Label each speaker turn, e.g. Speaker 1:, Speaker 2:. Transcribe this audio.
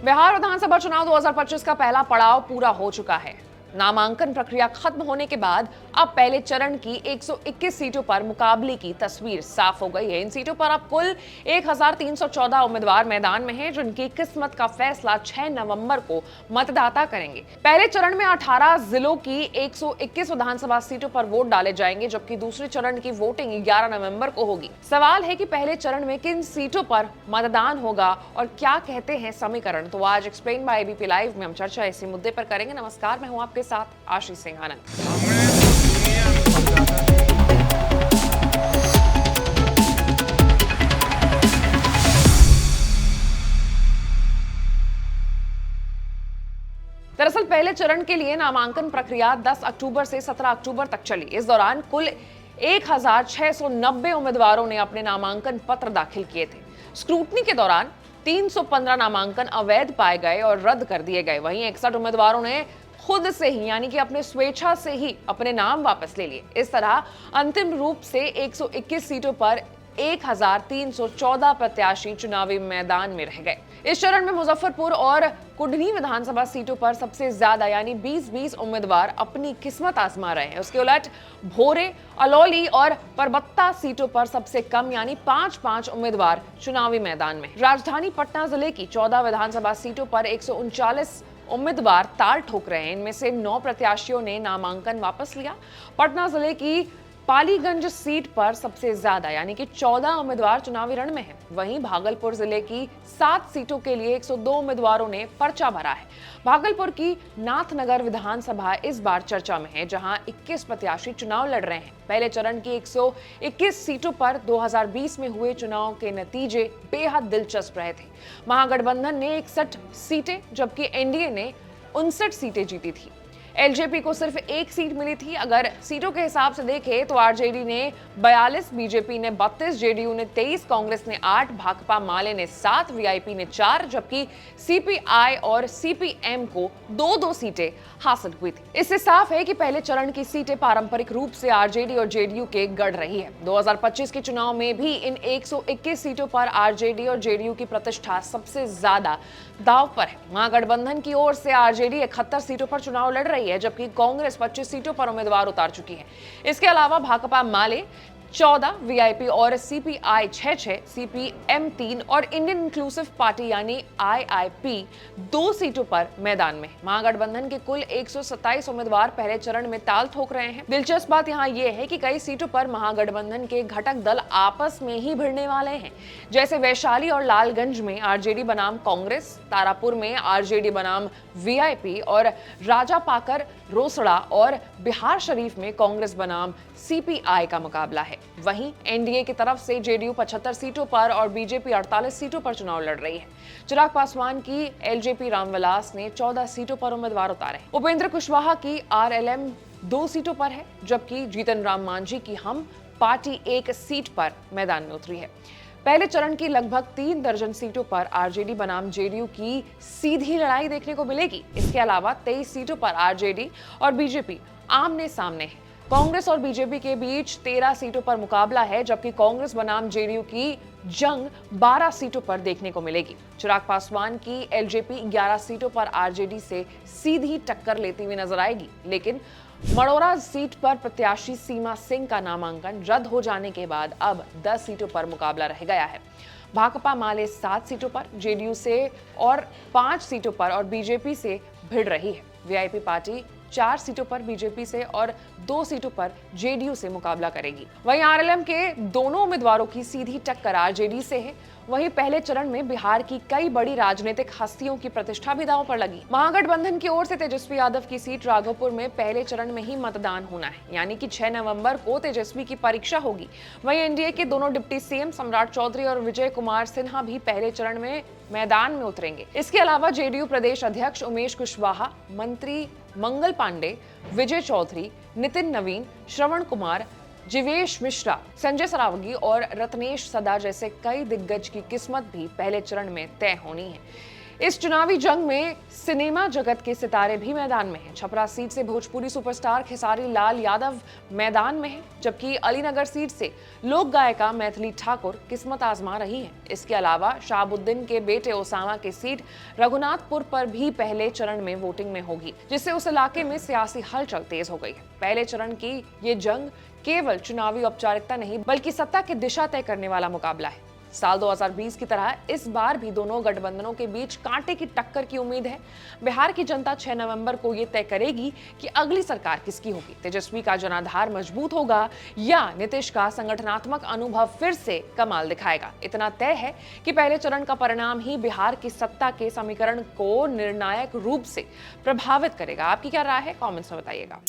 Speaker 1: बिहार विधानसभा चुनाव 2025 का पहला पड़ाव पूरा हो चुका है। नामांकन प्रक्रिया खत्म होने के बाद अब पहले चरण की 121 सीटों पर मुकाबले की तस्वीर साफ हो गई है। इन सीटों पर अब कुल 1314 उम्मीदवार मैदान में हैं, जिनकी किस्मत का फैसला 6 नवंबर को मतदाता करेंगे। पहले चरण में 18 जिलों की 121 विधानसभा सीटों पर वोट डाले जाएंगे, जबकि दूसरे चरण की वोटिंग 11 नवंबर को होगी। सवाल है कि पहले चरण में किन सीटों पर मतदान होगा और क्या कहते हैं समीकरण। तो आज एक्सप्लेन बाय एबीपी लाइव में हम चर्चा इसी मुद्दे पर करेंगे। नमस्कार, मैं हूं आपके साथ आशीष सिंह आनंद। दरअसल पहले चरण के लिए नामांकन प्रक्रिया 10 अक्टूबर से 17 अक्टूबर तक चली। इस दौरान कुल 1690 उम्मीदवारों ने अपने नामांकन पत्र दाखिल किए थे। स्क्रूटनी के दौरान 315 नामांकन अवैध पाए गए और रद्द कर दिए गए। वहीं 61 उम्मीदवारों ने खुद से ही यानी कि अपने स्वेच्छा से ही अपने नाम वापस ले लिए। इस तरह अंतिम रूप से 121 सीटों पर 1314 प्रत्याशी चुनावी मैदान में रह गए। इस चरण में मुजफ्फरपुर और कुढ़नी विधानसभा सीटों पर सबसे ज्यादा यानी 20-20 उम्मीदवार अपनी किस्मत आजमा रहे हैं। उसके उलट भोरे, अलौली और परबत्ता सीटों पर सबसे कम यानी 5-5 उम्मीदवार चुनावी मैदान में। राजधानी पटना जिले की 14 विधानसभा सीटों पर 139 उम्मीदवार ताल ठोक रहे हैं। इनमें से 9 प्रत्याशियों ने नामांकन वापस लिया। पटना जिले की पालीगंज सीट पर सबसे ज्यादा यानी कि 14 उम्मीदवार चुनावी रण में हैं। वहीं भागलपुर जिले की 7 सीटों के लिए 102 उम्मीदवारों ने पर्चा भरा है। भागलपुर की नाथनगर विधानसभा इस बार चर्चा में है, जहां 21 प्रत्याशी चुनाव लड़ रहे हैं। पहले चरण की 121 सीटों पर 2020 में हुए चुनाव के नतीजे बेहद दिलचस्प रहे थे। महागठबंधन ने 61 सीटें जबकि एनडीए ने 59 सीटें जीती थी। एलजेपी को सिर्फ 1 सीट मिली थी। अगर सीटों के हिसाब से देखें तो आरजेडी ने 42, बीजेपी ने 32, जेडीयू ने 23, कांग्रेस ने 8, भाकपा माले ने 7, वीआईपी ने 4, जबकि सीपीआई और सीपीएम को 2-2 सीटें हासिल हुई थी। इससे साफ है कि पहले चरण की सीटें पारंपरिक रूप से आरजेडी और जेडीयू के गढ़ रही है। 2025 के चुनाव में भी इन 121 सीटों पर आरजेडी और जेडीयू की प्रतिष्ठा सबसे ज्यादा दांव पर है। महागठबंधन की ओर से आरजेडी 71 सीटों पर चुनाव लड़ रही है, जबकि कांग्रेस 25 सीटों पर उम्मीदवार उतार चुकी है। इसके अलावा भाकपा माले 14, वीआईपी और सीपीआई 6-6, सीपीएम 3 और इंडियन इंक्लूसिव पार्टी यानी आईआईपी 2 सीटों पर मैदान में। महागठबंधन के कुल 127 उम्मीदवार पहले चरण में ताल ठोक रहे हैं। दिलचस्प बात यहाँ ये है कि कई सीटों पर महागठबंधन के घटक दल आपस में ही भिड़ने वाले हैं। जैसे वैशाली और लालगंज में आरजेडी बनाम कांग्रेस, तारापुर में आरजेडी बनाम वीआईपी और राजापाकर, रोसड़ा और बिहार शरीफ में कांग्रेस बनाम सीपीआई का मुकाबला है। वहीं एनडीए की तरफ से जेडीयू 75 सीटों पर और बीजेपी 48 सीटों पर चुनाव लड़ रही है। चिराग पासवान की एलजेपी रामविलास ने 14 सीटों पर उम्मीदवार उतारे। उपेंद्र कुशवाहा की आरएलएम 2 सीटों पर है, जबकि जीतन राम मांझी की हम पार्टी 1 सीट पर मैदान में उतरी है। पहले चरण की लगभग 3 दर्जन सीटों पर आरजेडी बनाम जेडीयू की सीधी लड़ाई देखने को मिलेगी। इसके अलावा 23 सीटों पर आरजेडी और बीजेपी आमने सामने है। कांग्रेस और बीजेपी के बीच 13 सीटों पर मुकाबला है, जबकि कांग्रेस बनाम जेडीयू की जंग 12 सीटों पर देखने को मिलेगी। चिराग पासवान की एलजेपी 11 सीटों पर आरजेडी से सीधी टक्कर लेती हुई नजर आएगी, लेकिन मड़ौरा सीट पर प्रत्याशी सीमा सिंह का नामांकन रद्द हो जाने के बाद अब 10 सीटों पर मुकाबला रह गया है। भाकपा माले 7 सीटों पर जेडीयू से और 5 सीटों पर और बीजेपी से भिड़ रही है। वीआईपी पार्टी 4 सीटों पर बीजेपी से और 2 सीटों पर जेडीयू से मुकाबला करेगी। वहीं आरएलएम के दोनों उम्मीदवारों की सीधी टक्कर आरजेडी से है। वहीं पहले चरण में बिहार की कई बड़ी राजनीतिक हस्तियों की प्रतिष्ठा भी दांव पर लगी। महागठबंधन की ओर से तेजस्वी यादव की सीट राघोपुर में पहले चरण में ही मतदान होना है, यानी कि 6 नवंबर को तेजस्वी की परीक्षा होगी। वहीं एनडीए के दोनों डिप्टी सीएम सम्राट चौधरी और विजय कुमार सिन्हा भी पहले चरण में मैदान में उतरेंगे। इसके अलावा जेडीयू प्रदेश अध्यक्ष उमेश कुशवाहा, मंत्री मंगल पांडे, विजय चौधरी, नितिन नवीन, श्रवण कुमार, जीवेश मिश्रा, संजय सरावगी और रत्नेश सदा जैसे कई दिग्गज की किस्मत भी पहले चरण में तय होनी है। इस चुनावी जंग में सिनेमा जगत के सितारे भी मैदान में हैं। छपरा सीट से भोजपुरी सुपरस्टार खेसारी लाल यादव मैदान में हैं, जबकि अलीनगर सीट से लोक गायिका मैथिली ठाकुर किस्मत आजमा रही हैं। इसके अलावा शहाबुद्दीन के बेटे ओसामा की सीट रघुनाथपुर पर भी पहले चरण में वोटिंग में होगी, जिससे उस इलाके में सियासी हलचल तेज हो गई है। पहले चरण की ये जंग केवल चुनावी औपचारिकता नहीं, बल्कि सत्ता की दिशा तय करने वाला मुकाबला है। साल 2020 की तरह इस बार भी दोनों गठबंधनों के बीच कांटे की टक्कर की उम्मीद है। बिहार की जनता 6 नवंबर को ये तय करेगी कि अगली सरकार किसकी होगी। तेजस्वी का जनाधार मजबूत होगा या नीतीश का संगठनात्मक अनुभव फिर से कमाल दिखाएगा। इतना तय है कि पहले चरण का परिणाम ही बिहार की सत्ता के समीकरण को निर्णायक रूप से प्रभावित करेगा। आपकी क्या राय है, कमेंट्स में बताइएगा।